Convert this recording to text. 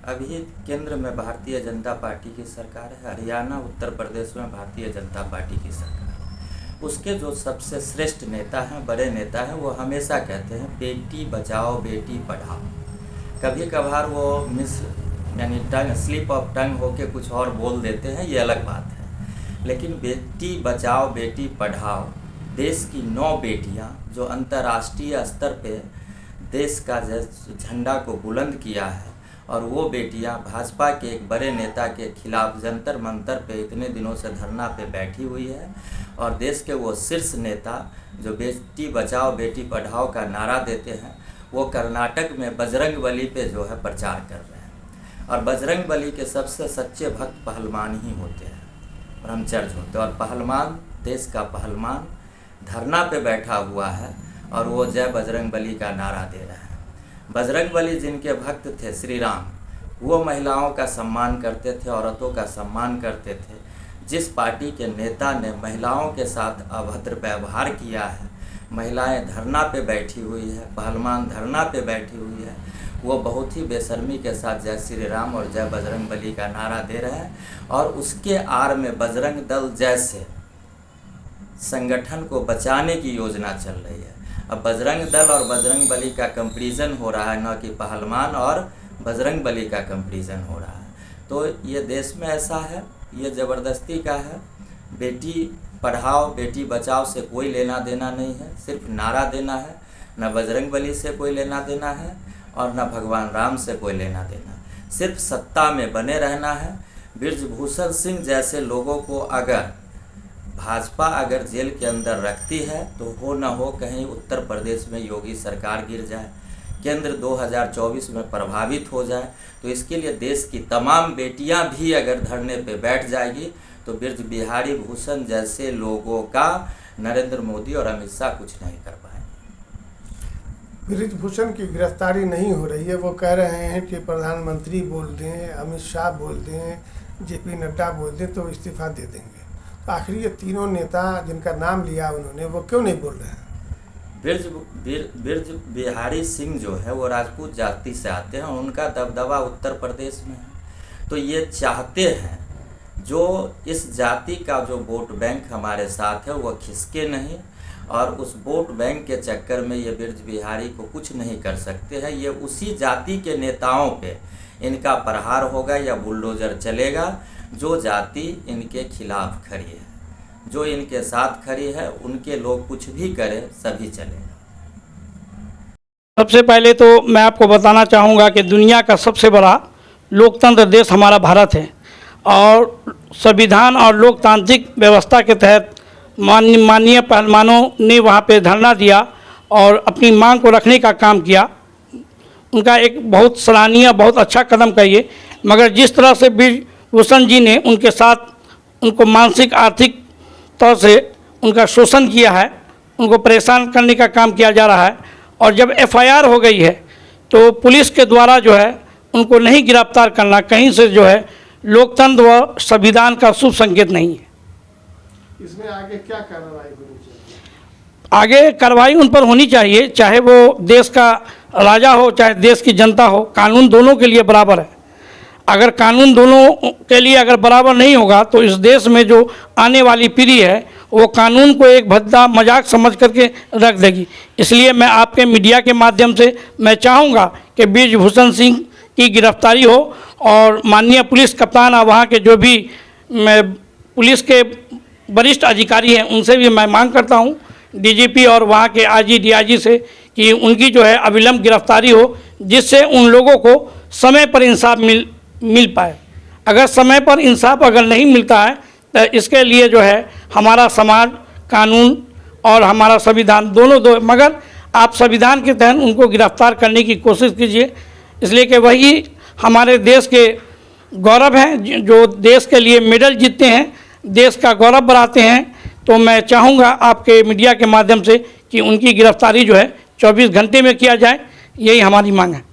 अभी केंद्र में भारतीय जनता पार्टी की सरकार है, हरियाणा उत्तर प्रदेश में भारतीय जनता पार्टी की सरकार है। उसके जो सबसे श्रेष्ठ नेता हैं, बड़े नेता हैं, वो हमेशा कहते हैं बेटी बचाओ बेटी पढ़ाओ। कभी कभार वो यानी टंग स्लिप ऑफ टंग होके कुछ और बोल देते हैं, ये अलग बात है। लेकिन बेटी बचाओ बेटी पढ़ाओ, देश की 9 बेटियां जो अंतर्राष्ट्रीय स्तर पे देश का झंडा को बुलंद किया है, और वो बेटियां भाजपा के एक बड़े नेता के खिलाफ जंतर मंतर पे इतने दिनों से धरना पे बैठी हुई है, और देश के वो शीर्ष नेता जो बेटी बचाओ बेटी पढ़ाओ का नारा देते हैं, वो कर्नाटक में बजरंगबली पे जो है प्रचार कर रहे हैं। और बजरंगबली के सबसे सच्चे भक्त पहलवान ही होते हैं, ब्रह्मचर्य होते हैं। और पहलवान, देश का पहलवान धरना पे बैठा हुआ है और वो जय बजरंगबली का नारा दे रहा है। बजरंगबली जिनके भक्त थे, श्री राम, वो महिलाओं का सम्मान करते थे, औरतों का सम्मान करते थे। जिस पार्टी के नेता ने महिलाओं के साथ अभद्र व्यवहार किया है, महिलाएं धरना पे बैठी हुई है, पहलवान धरना पे बैठी हुई है, वो बहुत ही बेशर्मी के साथ जय श्री राम और जय बजरंगबली का नारा दे रहे हैं। और उसके आड़ में बजरंग दल जैसे संगठन को बचाने की योजना चल रही है। अब बजरंग दल और बजरंगबली का कंपैरिजन हो रहा है, न कि पहलवान और बजरंगबली का कंपैरिजन हो रहा है। तो ये देश में ऐसा है, ये ज़बरदस्ती का है। बेटी पढ़ाओ बेटी बचाओ से कोई लेना देना नहीं है, सिर्फ नारा देना है। न बजरंगबली से कोई लेना देना है और न भगवान राम से कोई लेना देना है। सिर्फ सत्ता में बने रहना है। बृजभूषण सिंह जैसे लोगों को अगर भाजपा जेल के अंदर रखती है तो हो न हो कहीं उत्तर प्रदेश में योगी सरकार गिर जाए, केंद्र 2024 में प्रभावित हो जाए, तो इसके लिए देश की तमाम बेटियां भी अगर धरने पे बैठ जाएगी तो बृज बिहारी भूषण जैसे लोगों का नरेंद्र मोदी और अमित शाह कुछ नहीं कर पाएंगे। बृजभूषण की गिरफ्तारी नहीं हो रही है, वो कह रहे हैं कि प्रधानमंत्री बोल दें, अमित शाह बोल दें, जेपी नड्डा बोल दें तो इस्तीफा दे देंगे। तो आखिर ये तीनों नेता जिनका नाम लिया उन्होंने, वो क्यों नहीं बोल रहे हैं? बृज बिहारी सिंह जो है वो राजपूत जाति से आते हैं, उनका दबदबा उत्तर प्रदेश में है। तो ये चाहते हैं जो इस जाति का जो वोट बैंक हमारे साथ है वो खिसके नहीं, और उस वोट बैंक के चक्कर में ये बृज बिहारी को कुछ नहीं कर सकते हैं। ये उसी जाति के नेताओं पे इनका प्रहार होगा या बुलडोजर चलेगा जो जाति इनके खिलाफ खड़ी है, जो इनके साथ खड़ी है। उनके लोग कुछ भी करें, सभी चलेगा। सबसे पहले तो मैं आपको बताना चाहूँगा कि दुनिया का सबसे बड़ा लोकतंत्र देश हमारा भारत है, और संविधान और लोकतांत्रिक व्यवस्था के तहत माननीय पहलवानों ने वहाँ पे धरना दिया और अपनी मांग को रखने का काम किया। उनका एक बहुत सराहनीय, बहुत अच्छा कदम का ये। मगर जिस तरह से बृजभूषण जी ने उनके साथ उनको मानसिक आर्थिक तौर से उनका शोषण किया है, उनको परेशान करने का काम किया जा रहा है, और जब एफआईआर हो गई है तो पुलिस के द्वारा जो है उनको नहीं गिरफ्तार करना कहीं से जो है लोकतंत्र व संविधान का शुभ संकेत नहीं है। इसमें आगे क्या कार्रवाई होनी चाहिए? आगे कार्रवाई उन पर होनी चाहिए, चाहे वो देश का राजा हो चाहे देश की जनता हो। कानून दोनों के लिए बराबर है। अगर कानून दोनों के लिए अगर बराबर नहीं होगा तो इस देश में जो आने वाली पीढ़ी है वो कानून को एक भद्दा मजाक समझ करके रख देगी। इसलिए मैं आपके मीडिया के माध्यम से मैं चाहूँगा कि बृजभूषण सिंह की गिरफ्तारी हो, और माननीय पुलिस कप्तान और वहाँ के जो भी पुलिस के वरिष्ठ अधिकारी हैं उनसे भी मैं मांग करता हूँ, डीजीपी और वहाँ के आईजी डीआईजी से, कि उनकी जो है अविलंब गिरफ्तारी हो, जिससे उन लोगों को समय पर इंसाफ मिल पाए। अगर समय पर इंसाफ अगर नहीं मिलता है तो इसके लिए जो है हमारा समाज, कानून और हमारा संविधान दोनों मगर आप संविधान के तहत उनको गिरफ्तार करने की कोशिश कीजिए, इसलिए कि वही हमारे देश के गौरव हैं, जो देश के लिए मेडल जीतते हैं, देश का गौरव बढ़ाते हैं। तो मैं चाहूँगा आपके मीडिया के माध्यम से कि उनकी गिरफ्तारी जो है 24 घंटे में किया जाए, यही हमारी मांग है।